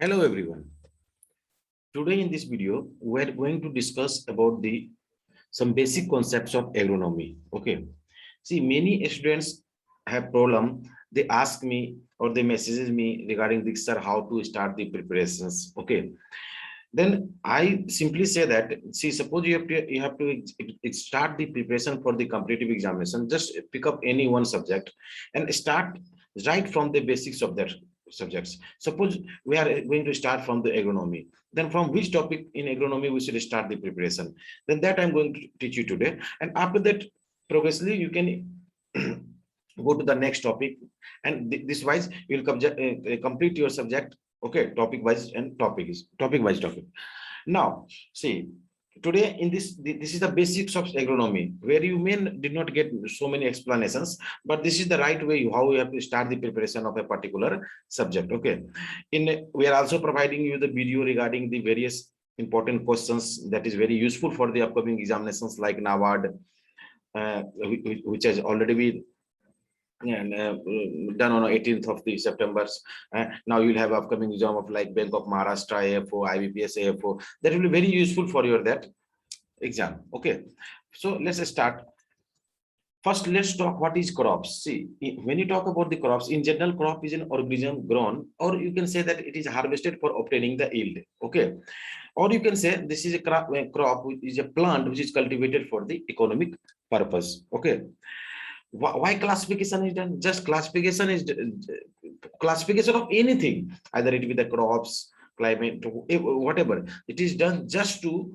Hello everyone. Today in this video, we're going to discuss about some basic concepts of agronomy. Okay. See, many students have problem. They ask me or they messages me regarding this, sir, how to start the preparations. Okay. Then I simply say that, see, suppose you have to start the preparation for the competitive examination. Just pick up any one subject and start right from the basics of that subjects. Suppose we are going to start from the agronomy. Then from which topic in agronomy we should start the preparation? Then that I'm going to teach you today. And after that, progressively you can go to the next topic. And this wise you'll complete your subject. Okay, topic wise and topic wise topic. Now, see, today in this is the basics of agronomy, where you may did not get so many explanations, but this is the right way how you have to start the preparation of a particular subject. Okay, we are also providing you the video regarding the various important questions that is very useful for the upcoming examinations like Nabard, which has already been and done on 18th of the September. Now you'll have upcoming exam of like Bank of Maharashtra AFO, Ibps Afo. That will be very useful for your that exam. Okay, so let's start. First, let's talk what is crops. See, when you talk about the crops, in general, crop is an organism grown, or you can say that it is harvested for obtaining the yield. Okay, or you can say this is a crop which is a plant which is cultivated for the economic purpose. Okay, why classification is done? Just classification is classification of anything, either it be the crops, climate, whatever. It is done just to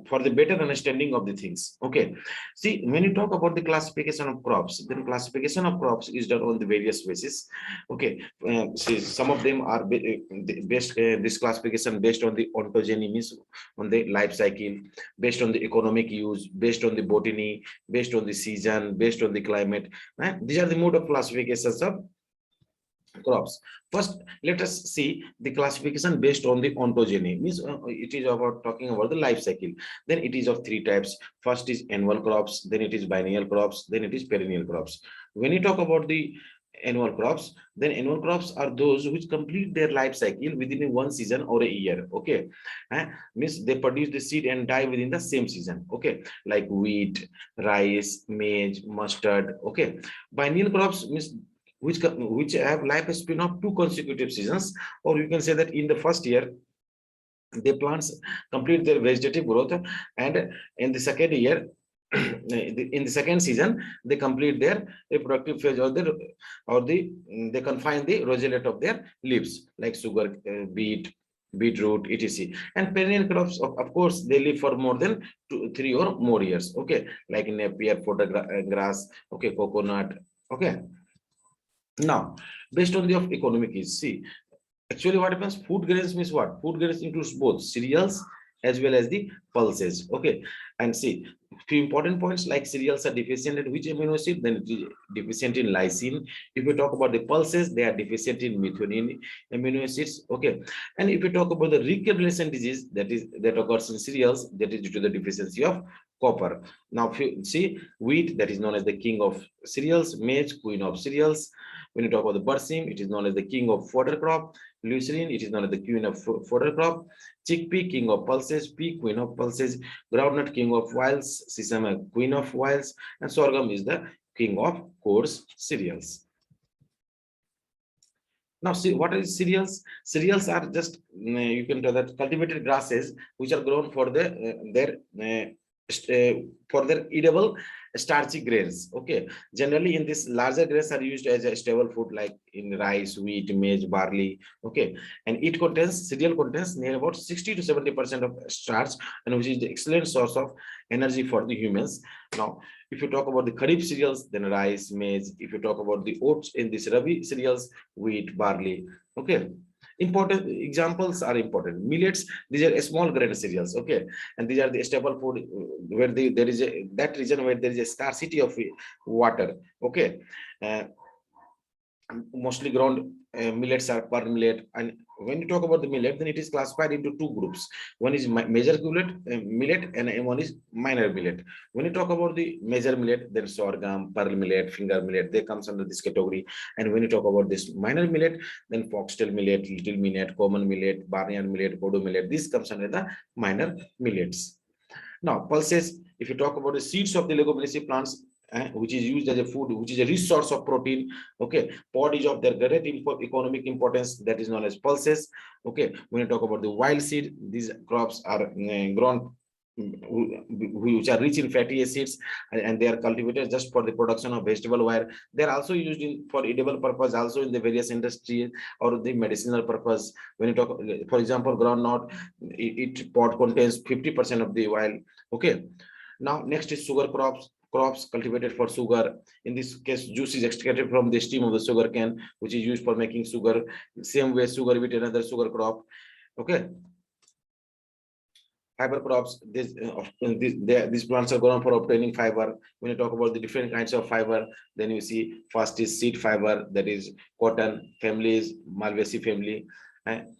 for the better understanding of the things. Okay, see, when you talk about the classification of crops, then classification of crops is done on the various basis. Okay, see, some of them are based this classification based on the ontogeny, means on the life cycle, based on the economic use, based on the botany, based on the season, based on the climate. These are the mode of classifications of crops. First, let us see the classification based on the ontogeny, means it is about talking about the life cycle. Then it is of three types. First is annual crops, then it is biennial crops, then it is perennial crops. When you talk about the annual crops, then annual crops are those which complete their life cycle within one season or a year. Okay, means they produce the seed and die within the same season. Okay, like wheat, rice, maize, mustard. Okay, biennial crops means which have lifespan of 2 consecutive seasons, or you can say that in the first year the plants complete their vegetative growth, and in the second year in the second season they complete their reproductive phase, they confine the rosette of their leaves, like sugar, beetroot, etc. And perennial crops, of course, they live for more than 3 or more years. Okay, like napier, fodder grass, okay, coconut. Okay, now, based on the economic is, see, actually what happens, food grains means what? Food grains includes both cereals as well as the pulses. Okay, and see, few important points, like cereals are deficient in which amino acid, then it is deficient in lysine. If we talk about the pulses, they are deficient in methionine amino acids. Okay, and if we talk about the recapitulation disease that occurs in cereals, that is due to the deficiency of copper. Now, if you see, wheat, that is known as the king of cereals, maize, queen of cereals. When you talk about the berseem, it is known as the king of fodder crop. Leucine, it is known as the queen of fodder crop. Chickpea, king of pulses. Pea, queen of pulses. Groundnut, king of wiles. Sesame, queen of wiles. And sorghum is the king of coarse cereals. Now, see, what are cereals? Cereals are just, you can tell that, cultivated grasses which are grown for for their edible starchy grains. Okay, generally in this larger grains are used as a staple food, like in rice, wheat, maize, barley. Okay, and cereal contains near about 60 to 70% of starch, and which is the excellent source of energy for the humans. Now, if you talk about the kharif cereals, then rice, maize. If you talk about the oats in this rabi cereals, wheat, barley. Okay, important examples are important. Millets, these are small grain cereals. Okay, and these are the staple food where there is that region where there is a scarcity of water. Okay, mostly ground millets are per millet. And when you talk about the millet, then it is classified into two groups. One is major millet, and one is minor millet. When you talk about the major millet, then sorghum, pearl millet, finger millet, they comes under this category. And when you talk about this minor millet, then foxtail millet, little millet, common millet, barnyard millet, kodo millet, this comes under the minor millets. Now, pulses, if you talk about the seeds of the leguminous plants, which is used as a food, which is a rich source of protein. Okay, pod is of their great economic importance, that is known as pulses. Okay, when you talk about the wild seed, these crops are grown which are rich in fatty acids, and they are cultivated just for the production of vegetable oil. They are also used for edible purpose, also in the various industries or the medicinal purpose. When you talk, for example, groundnut, it pod contains 50% of the oil. Okay, now next is sugar crops cultivated for sugar. In this case, juice is extracted from the stem of the sugar cane, which is used for making sugar. Same way, sugar beet, another sugar crop. Okay, fiber crops, these plants are grown for obtaining fiber. When you talk about the different kinds of fiber, then you see first is seed fiber, that is cotton families, Malvaceae family,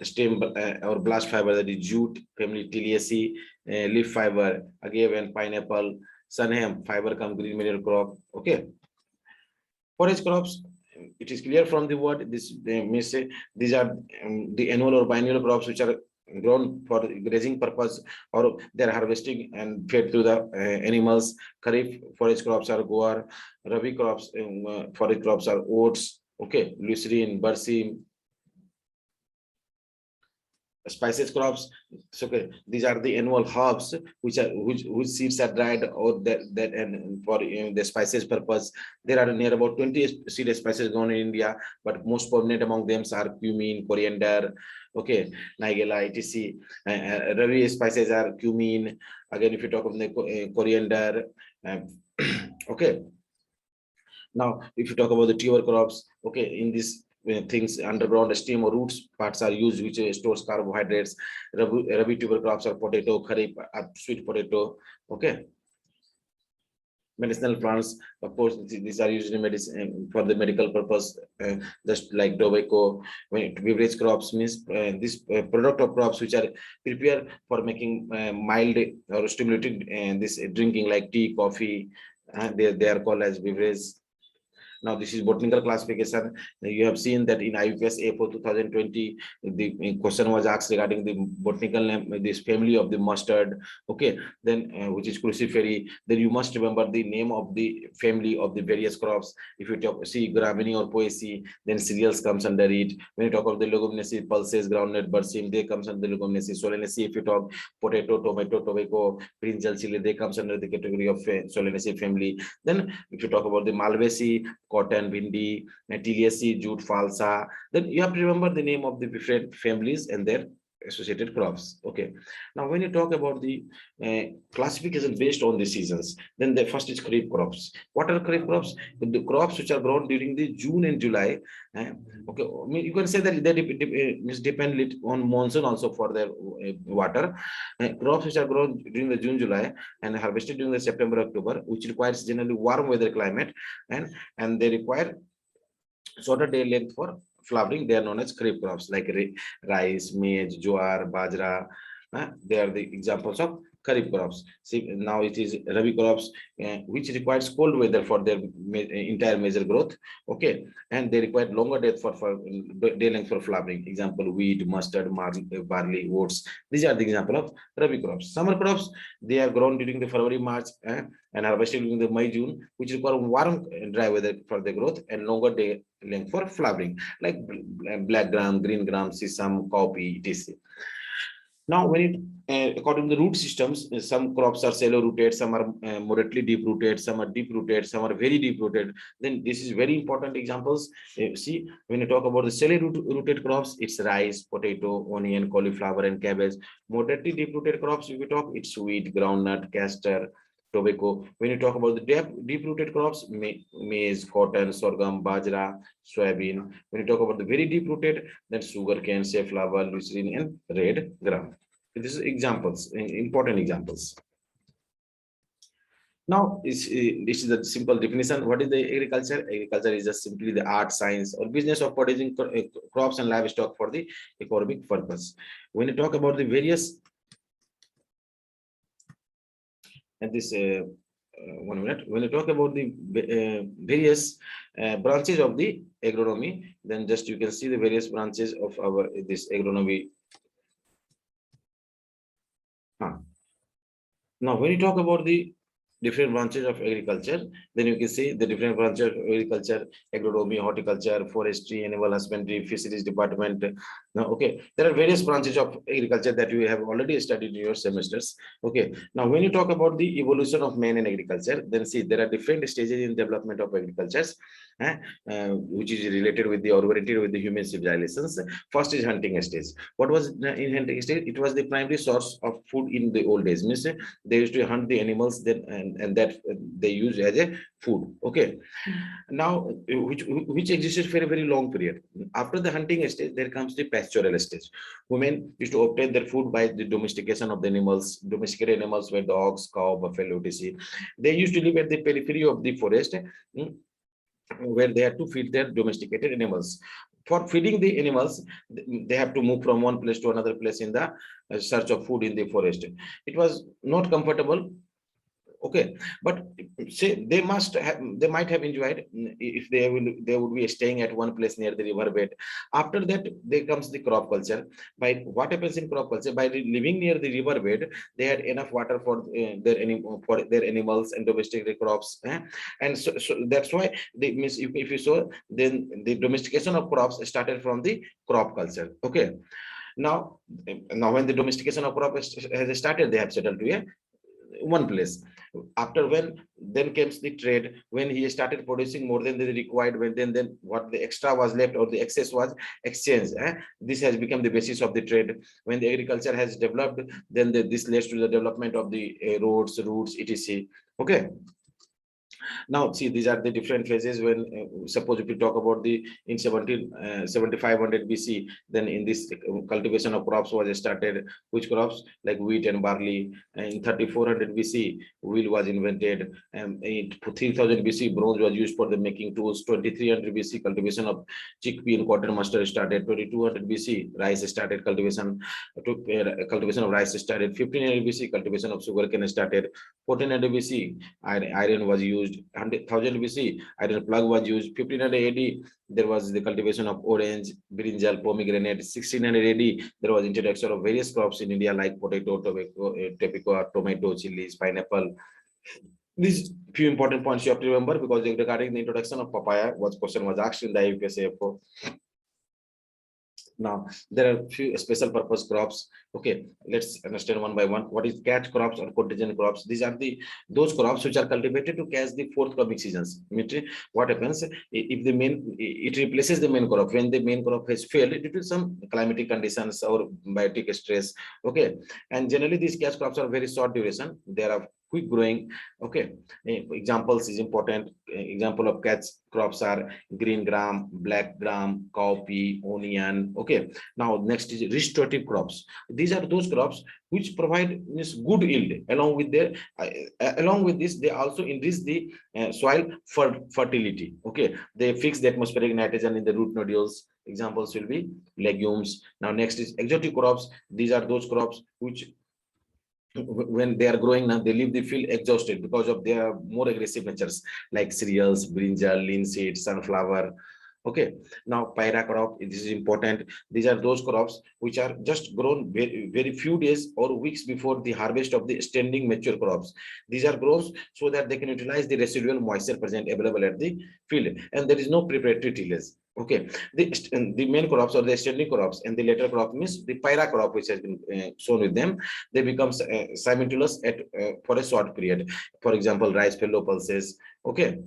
stem or blast fiber, that is jute family, Tiliaceae, leaf fiber, agave and pineapple, sunham fiber come green mineral crop. Okay, forage crops, it is clear from the word, this may say these are the annual or biennial crops which are grown for grazing purpose, or they're harvesting and fed to the animals. Kharif forage crops are guar, rabi crops, forage crops are oats. Okay, lucerne, berseem, spices crops. So, okay, these are the annual herbs which are which seeds are dried, or that and for the spices purpose. There are near about 20 seed spices grown in India, but most prominent among them are cumin, coriander, okay, nigella, etc. Rabi spices are cumin. Again, if you talk of the coriander, okay. Now, if you talk about the tuber crops, okay, in this things underground stem or roots parts are used, which stores carbohydrates. Rabi tuber crops are potato, kharif are sweet potato. Okay, medicinal plants, of course, these are used in medicine for the medical purpose, just like tobacco. When beverage crops means this product of crops which are prepared for making mild or stimulating this drinking, like tea, coffee. They are called as beverage. Now, this is botanical classification. You have seen that in Ibps Afo 2020, the question was asked regarding the botanical name, this family of the mustard. Okay, then which is crucifery. Then you must remember the name of the family of the various crops. If you talk, see Gramini or Poaceae, then cereals comes under it. When you talk of the leguminaceae, pulses, groundnut, berseem, they comes under the leguminaceae. Solanaceae, if you talk potato, tomato, tobacco, brinjal, chili, they comes under the category of Solanaceae family. Then if you talk about the Malvaceae, cotton, bindi, Tiliaceae, jute, falsa, then you have to remember the name of the different families and their associated crops. Okay, now when you talk about the classification based on the seasons, then the first is kharif crops. What are kharif crops? The crops which are grown during the June and July. Okay, I mean, you can say that they depend on monsoon also for their water. Crops which are grown during the June, July and harvested during the September, October, which requires generally warm weather climate, and they require shorter day length for flowering. They are known as kharif crops, like rice, maize, jowar, bajra. They are the examples of kharif crops. See, now it is rabi crops, which requires cold weather for their entire major growth. Okay, and they require longer day for day length for flowering. Example: wheat, mustard, barley, oats. These are the example of rabi crops. Summer crops, they are grown during the February, March, and harvested during the May, June, which require warm, dry weather for the growth and longer day length for flowering, like black gram, green gram, sesame, cowpea, etc. Now, when it according to the root systems, some crops are shallow rooted, some are moderately deep rooted, some are deep rooted, some are very deep rooted. Then this is very important examples. See, when you talk about the shallow rooted crops, it's rice, potato, onion, cauliflower, and cabbage. Moderately deep rooted crops, if you talk, it's wheat, groundnut, castor, tobacco. When you talk about the deep-rooted crops, maize, cotton, sorghum, bajra, soybean. When you talk about the very deep-rooted, then sugarcane, safflower, lucerne, and red gram. This is examples, important examples. Now, this is a simple definition. What is the agriculture? Agriculture is just simply the art, science, or business of producing crops and livestock for the economic purpose. When you talk about the various, and this 1 minute, when you talk about the various branches of the agronomy, then just you can see the various branches of our this agronomy. Now, when you talk about the different branches of agriculture, then you can see the different branches of agriculture: agronomy, horticulture, forestry, animal husbandry, fisheries department. Now, okay, there are various branches of agriculture that you have already studied in your semesters. Okay, now when you talk about the evolution of man in agriculture, then see there are different stages in development of agricultures, which is related with the or related with the human civilizations. First is hunting stage. What was in hunting stage? It was the primary source of food in the old days. Means they used to hunt the animals then and that they use as a food. Okay, now which existed for a very long period. After the hunting stage, there comes the pastoral stage. Women used to obtain their food by the domestication of the animals. Domesticated animals were dogs, cow, buffalo, etc. They used to live at the periphery of the forest, where they have to feed their domesticated animals. For feeding the animals, they have to move from one place to another place in the search of food in the forest. It was not comfortable. Okay, but say they might have enjoyed if they would be staying at one place near the river bed. After that, there comes the crop culture. By what happens in crop culture, by living near the river bed, they had enough water for their animals and domestic crops, and so that's why they means if you saw, then the domestication of crops started from the crop culture. Okay, now when the domestication of crop has started, they have settled to a one place. After when then comes the trade, when he started producing more than the required, when then what the extra was left or the excess was exchanged. This has become the basis of the trade. When the agriculture has developed, then this leads to the development of the roads, routes, etc. Okay, now see, these are the different phases. When suppose if we talk about the in 7500 BC, then in this cultivation of crops was started. Which crops? Like wheat and barley. And in 3400 BC, wheel was invented, and in 3000 BC, bronze was used for the making tools. 2300 BC, cultivation of chickpea and cotton mustard started. 2200 BC, rice started. Cultivation of rice started. 1500 BC, cultivation of sugarcane started. 1400 BC, iron was used. 100,000 BC, iron plug was used. 1500 AD, there was the cultivation of orange, brinjal, pomegranate. 1600 AD, there was introduction of various crops in India like potato, tobacco, tomato, chilies, pineapple. These few important points you have to remember, because regarding the introduction of papaya, what question was asked in the Ibps Afo. Now there are few special purpose crops. Okay, let's understand one by one. What is catch crops or contingent crops? These are those crops which are cultivated to catch the forthcoming seasons. What happens if the main it replaces the main crop when the main crop has failed due to some climatic conditions or biotic stress. Okay, and generally these catch crops are very short duration. They are quick growing. Okay, examples is important. Example of catch crops are green gram, black gram, cowpea, onion. Okay, now next is restorative crops. These are those crops which provide good yield. Along with this, they also increase the soil fertility. Okay, they fix the atmospheric nitrogen in the root nodules. Examples will be legumes. Now next is exotic crops. These are those crops which when they are growing now, they leave the field exhausted because of their more aggressive natures, like cereals, brinjal, linseed, sunflower. Okay, now pyra crop, this is important. These are those crops which are just grown very few days or weeks before the harvest of the standing mature crops. These are grown so that they can utilize the residual moisture present available at the field, and there is no preparatory tillage. Okay, the main crops or the standing crops and the later crop means the pyra crop, which has been shown with them. They become simultaneous for a short period. For example, rice, fellow pulses. Okay.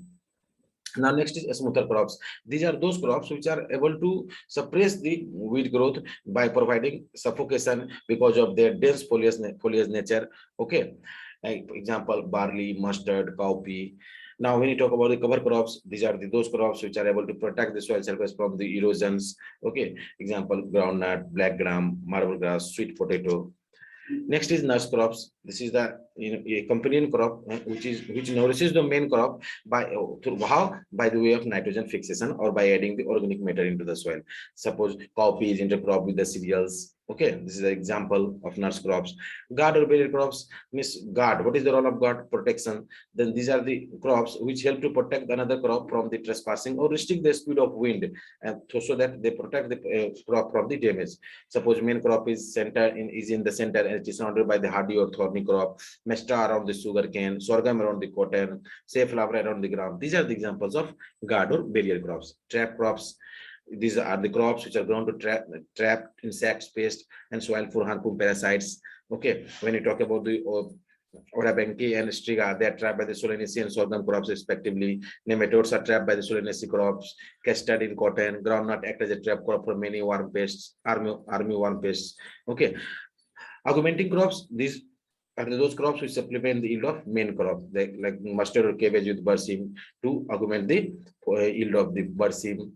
Now next is smoother crops. These are those crops which are able to suppress the weed growth by providing suffocation because of their dense foliage nature. Okay, like example, barley, mustard, cowpea. Now when you talk about the cover crops, these are those crops which are able to protect the soil surface from the erosions. Okay, example, groundnut, black gram, marble grass, sweet potato. Next is nurse crops. This is the a companion crop, which nourishes the main crop by through how, by the way of nitrogen fixation or by adding the organic matter into the soil. Suppose cowpea is intercrop with the cereals. Okay, this is an example of nuts crops. Gourd or berry crops means gourd. What is the role of gourd? Protection. Then these are the crops which help to protect another crop from the trespassing or restrict the speed of wind, and so that they protect the crop from the damage. Suppose main crop is in the center and it is surrounded by the hardy or thorny crop. Mestra around the sugar cane, sorghum around the cotton, safflower around the ground. These are the examples of gourd or barrier crops. Trap crops. These are the crops which are grown to trap insects, pests, and soil for harmful parasites. Okay, when you talk about the Orabenki and Striga, they are trapped by the Solanaceae and sorghum crops respectively. Nematodes are trapped by the Solanaceae crops. Custard in cotton, groundnut act as a trap crop for many worm pests, army worm pests. Okay, augmenting crops, these are those crops which supplement the yield of main crop, like mustard or cabbage with berseem to augment the yield of the berseem.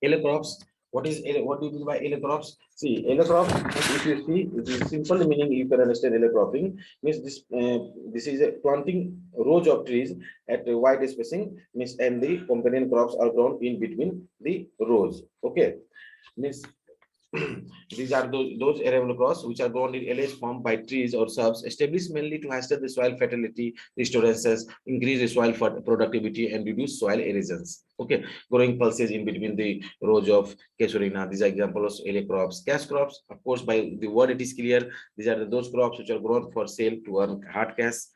Yellow crops. What do you mean by yellow crops? See, yellow crops, if you see, it is simple meaning you can understand yellow cropping means this is a planting rows of trees at a wide spacing means, and the companion crops are grown in between the rows. Okay, means these are those arable crops which are grown in LH form by trees or shrubs, established mainly to hasten the soil fertility, restorances, increase the soil productivity, and reduce soil erosions. Okay, growing pulses in between the rows of casuarina. These are examples of LA crops. Cash crops, of course, by the word it is clear. These are those crops which are grown for sale to earn hard cash.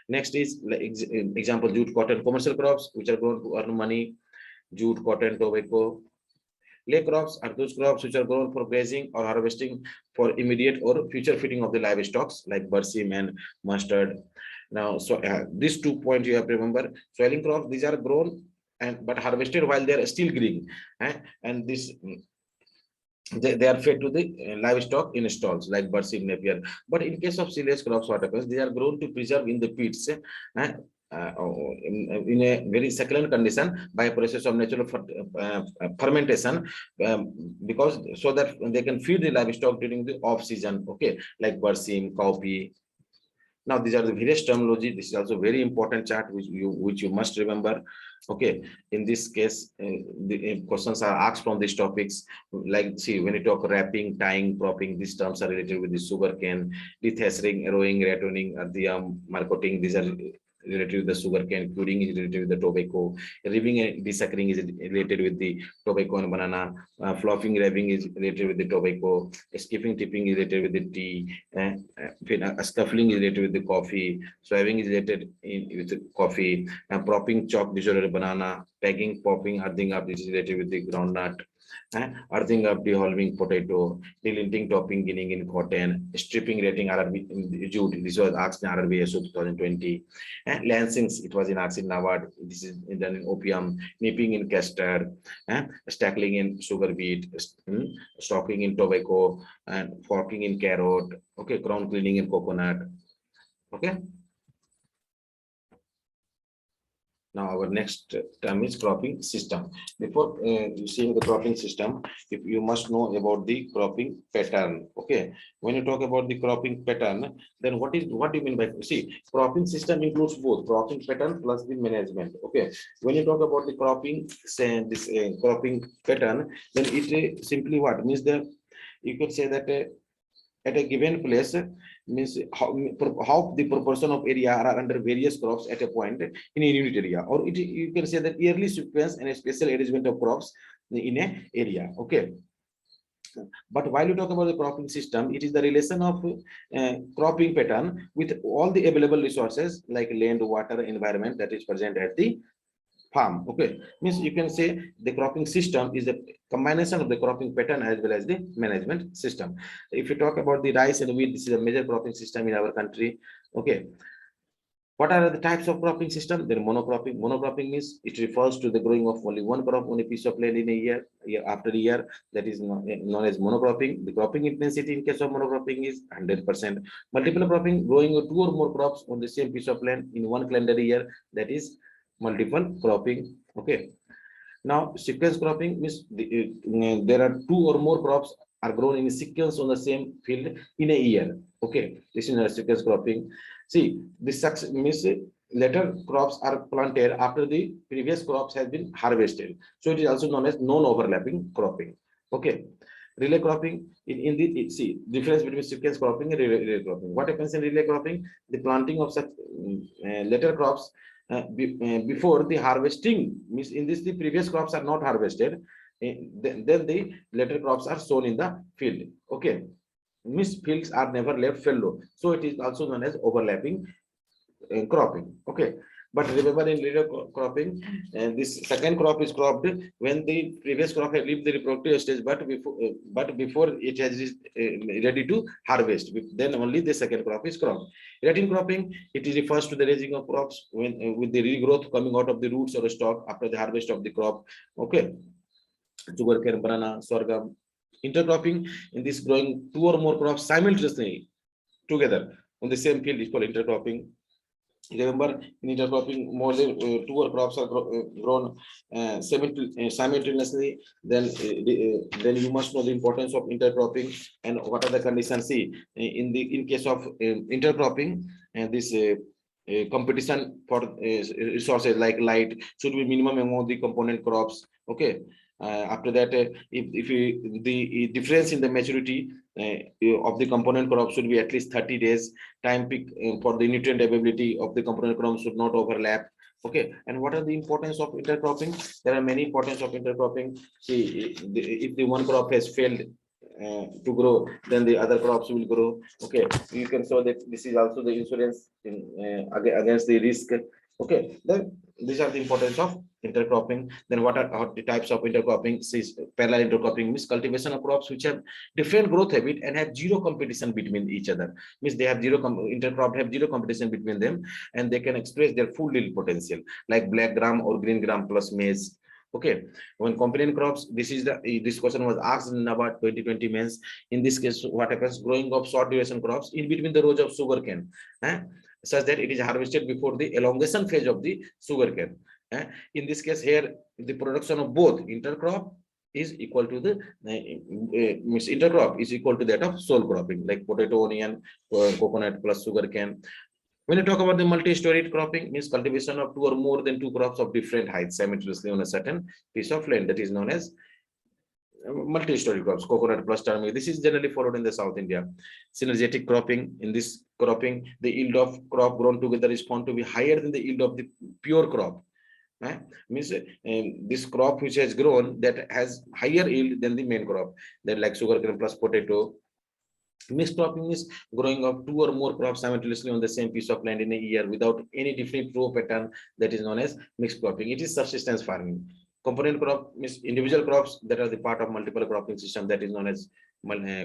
Next is example jute, cotton, commercial crops which are grown to earn money. Jute, cotton, tobacco. Lay crops are those crops which are grown for grazing or harvesting for immediate or future feeding of the livestock, like berseem and mustard. Now, so these 2 points you have to remember. Soiling crops, these are grown and but harvested while they are still green, and this they are fed to the livestock in stalls like berseem, napier. But in case of cereals crops, what happens? They are grown to preserve in the pits. In a very succulent condition by a process of natural fermentation, because so that they can feed the livestock during the off season. Okay, like berseem, cowpea. Now these are the various terminology. This is also very important chart which you must remember. Okay, in this case, the questions are asked from these topics. Like, see, when you talk wrapping, tying, propping, these terms are related with the sugar cane, dethesering, arrowing, ratoning, arthium, marcoting. These are related with the sugar cane. Curing is related with the tobacco. Ribbing and desuckering is related with the tobacco and banana. Fluffing, revving is related with the tobacco. Skipping, tipping is related with the tea. Scuffling is related with the coffee. Swabbing is related with the coffee. Propping, chalk, disorder, banana. Pegging, popping, earthing up is related with the groundnut. Earthing up, deholming potato, delinting, topping, ginning in cotton, stripping, rating RRB in jute. This was asked in RRB SO 2020. Lancings, it was in asked in Nabard. This is done in opium. Nipping in castor, stackling in sugar beet, stocking in tobacco, and forking in carrot. Okay, crown cleaning in coconut. Okay. Now our next term is cropping system. Before seeing the cropping system, if you must know about the cropping pattern. Okay, when you talk about the cropping pattern, then what do you mean by, see, cropping system includes both cropping pattern plus the management. Okay, when you talk about the cropping, say this cropping pattern, then it simply what means that you can say that at a given place means how the proportion of area are under various crops at a point in a unit area, or you can say that yearly sequence and a special arrangement of crops in a area. Okay, but while you talk about the cropping system, it is the relation of cropping pattern with all the available resources like land, water, environment that is present at the farm. Okay, means you can say the cropping system is a combination of the cropping pattern as well as the management system. If you talk about the rice and wheat, this is a major cropping system in our country. Okay, what are the types of cropping system? Then monocropping. Monocropping means it refers to the growing of only one crop on a piece of land in a year after year. That is known as monocropping. The cropping intensity in case of monocropping is 100%. Multiple cropping, growing two or more crops on the same piece of land in one calendar year, that is multiple cropping. Okay, now sequence cropping means there are two or more crops are grown in sequence on the same field in a year. Okay, this is sequence cropping. See, this success means later crops are planted after the previous crops has been harvested. So it is also known as non-overlapping cropping. Okay, relay cropping in the see difference between sequence cropping and relay cropping. What happens in relay cropping? The planting of such later crops before the harvesting means in this the previous crops are not harvested. Then the later crops are sown in the field. Okay, missed fields are never left fallow, so it is also known as overlapping cropping. Okay, but remember in later cropping, this second crop is cropped when the previous crop has lived the reproductive stage, but before it has ready to harvest, then only the second crop is cropped. Latin cropping, it is refers to the raising of crops when with the regrowth coming out of the roots or stalk after the harvest of the crop. Okay, sugarcane, banana, sorghum. Intercropping, in this growing two or more crops simultaneously together on the same field is called intercropping. Remember, in intercropping, more than two or crops are grown simultaneously. Then you must know the importance of intercropping and what are the conditions. See, in case of intercropping, and this competition for resources like light should be minimum among the component crops. Okay, after that, the difference in the maturity of the component crop should be at least 30 days. Time peak for the nutrient availability of the component crop should not overlap. Okay, and what are the importance of intercropping? There are many importance of intercropping. See, if the one crop has failed to grow, then the other crops will grow. Okay, you can show that this is also the insurance against the risk. Okay, then these are the importance of intercropping. Then what are the types of intercropping? Says parallel intercropping means cultivation of crops which have different growth habit and have zero competition between each other. Means they have intercrop have zero competition between them, and they can express their full yield potential, like black gram or green gram plus maize. Okay, when component crops, this question was asked in Nabard 2020 mains. In this case, what happens? Growing of short duration crops in between the rows of sugarcane, such that it is harvested before the elongation phase of the sugarcane. In this case, here the production of both intercrop is equal to the intercrop is equal to that of sole cropping, like potato, onion, coconut plus sugarcane. When you talk about the multi-storied cropping, means cultivation of two or more than two crops of different heights simultaneously on a certain piece of land, that is known as multi-story crops, coconut plus turmeric. This is generally followed in the South India. Synergetic cropping. In this cropping, the yield of crop grown together is found to be higher than the yield of the pure crop. Means this crop which has grown that has higher yield than the main crop, that like sugarcane plus potato. Mixed cropping is growing of two or more crops simultaneously on the same piece of land in a year without any definite row pattern, that is known as mixed cropping. It is subsistence farming. Component crop means individual crops that are the part of multiple cropping system, that is known as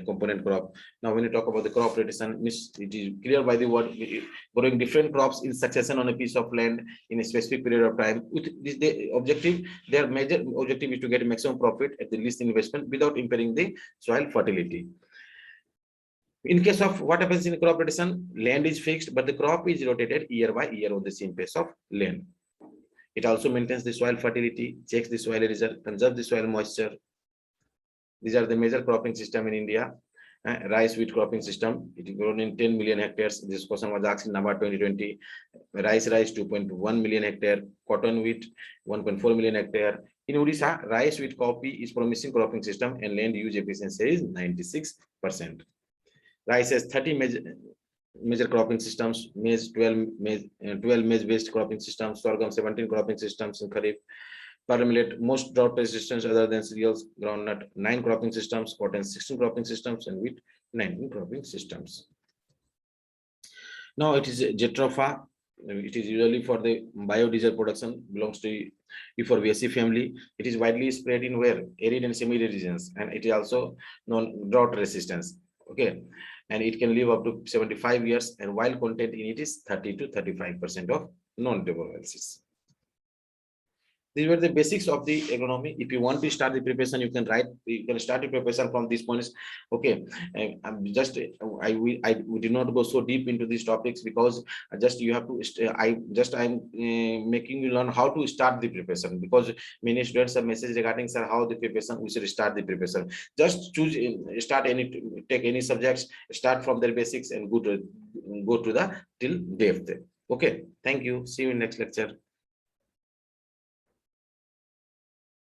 component crop. Now, when you talk about the crop rotation, it is clear by the word growing different crops in succession on a piece of land in a specific period of time. With this, their major objective is to get maximum profit at the least investment without impairing the soil fertility. In case of what happens in crop rotation, land is fixed, but the crop is rotated year by year on the same piece of land. It also maintains the soil fertility, checks the soil result, conserves the soil moisture. These are the major cropping system in India. Rice wheat cropping system, it is grown in 10 million hectares. This question was asked in Nabard 2020. Rice 2.1 million hectare, cotton wheat 1.4 million hectare. In Odisha, rice wheat coffee is promising cropping system and land use efficiency is 96%. Rice has 30 major cropping systems, maize 12 maize based cropping systems, sorghum 17 cropping systems in Kharif, millet most drought resistance other than cereals, groundnut 9 cropping systems, cotton 16 cropping systems, and wheat 19 cropping systems. Now it is Jatropha. It is usually for the biodiesel production, belongs to Euphorbiaceae family. It is widely spread in where arid and semi-arid regions, and it is also known drought resistance. Okay, and it can live up to 75 years, and oil content in it is 30 to 35% of non-edible oils. These were the basics of the agronomy. If you want to start the preparation, you can start the preparation from these points. Okay. I'm just we did not go so deep into these topics because just you have to I'm making you learn how to start the preparation, because many students have message regarding, sir, how the preparation we should start the preparation. Just choose start any, take any subjects, start from their basics and go to the till depth. Okay, thank you, see you in next lecture.